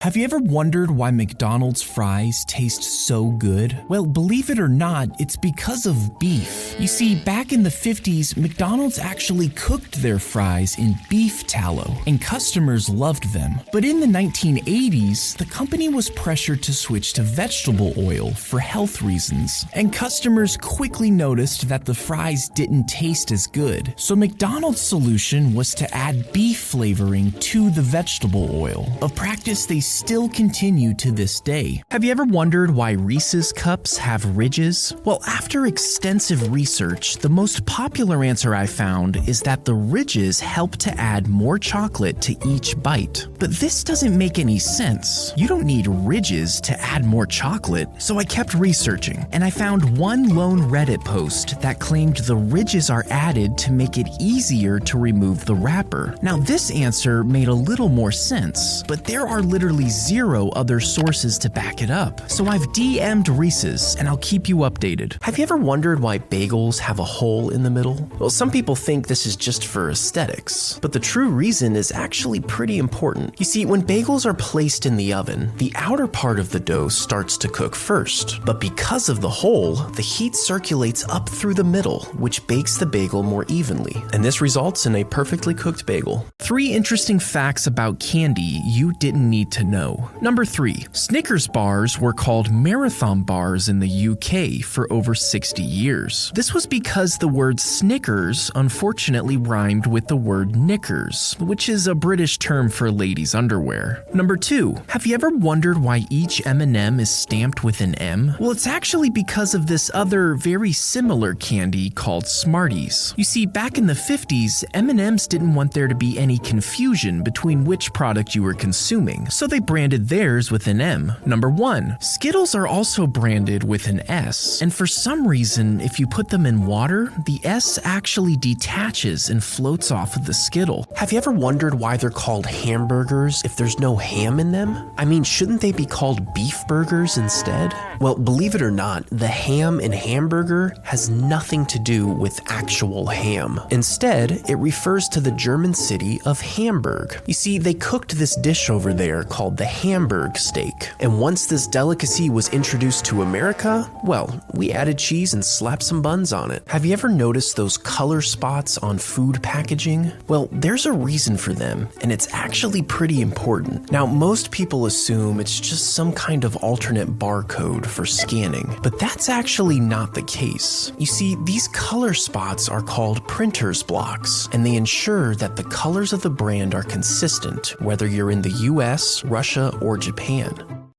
Have you ever wondered why McDonald's fries taste so good? Well, believe it or not, it's because of beef. You see, back in the 50s, McDonald's actually cooked their fries in beef tallow, and customers loved them. But in the 1980s, the company was pressured to switch to vegetable oil for health reasons, and customers quickly noticed that the fries didn't taste as good. So McDonald's solution was to add beef flavoring to the vegetable oil, a practice they still continue to this day. Have you ever wondered why Reese's cups have ridges? Well, after extensive research, the most popular answer I found is that the ridges help to add more chocolate to each bite. But this doesn't make any sense. You don't need ridges to add more chocolate. So I kept researching, and I found one lone Reddit post that claimed the ridges are added to make it easier to remove the wrapper. Now, this answer made a little more sense, but there are literally zero other sources to back it up. So I've DM'd Reese's, and I'll keep you updated. Have you ever wondered why bagels have a hole in the middle? Well, some people think this is just for aesthetics, but the true reason is actually pretty important. You see, when bagels are placed in the oven, the outer part of the dough starts to cook first, but because of the hole, the heat circulates up through the middle, which bakes the bagel more evenly, and this results in a perfectly cooked bagel. 3 interesting facts about candy you didn't need to know. Number 3, Snickers bars were called marathon bars in the UK for over 60 years. This was because the word Snickers unfortunately rhymed with the word knickers, which is a British term for ladies' underwear. Number 2, have you ever wondered why each M&M is stamped with an M? Well, it's actually because of this other very similar candy called Smarties. You see, back in the 50s, M&Ms didn't want there to be any confusion between which product you were consuming, so they branded theirs with an M. Number 1, Skittles are also branded with an S, and for some reason, if you put them in water, the S actually detaches and floats off of the Skittle. Have you ever wondered why they're called hamburgers if there's no ham in them? I mean, shouldn't they be called beef burgers instead? Well, believe it or not, the ham in hamburger has nothing to do with actual ham. Instead, it refers to the German city of Hamburg. You see, they cooked this dish over there called the Hamburg steak. And once this delicacy was introduced to America, well, we added cheese and slapped some buns on it. Have you ever noticed those color spots on food packaging? Well, there's a reason for them, and it's actually pretty important. Now, most people assume it's just some kind of alternate barcode for scanning, but that's actually not the case. You see, these color spots are called printer's blocks, and they ensure that the colors of the brand are consistent, whether you're in the US, Russia, or Japan.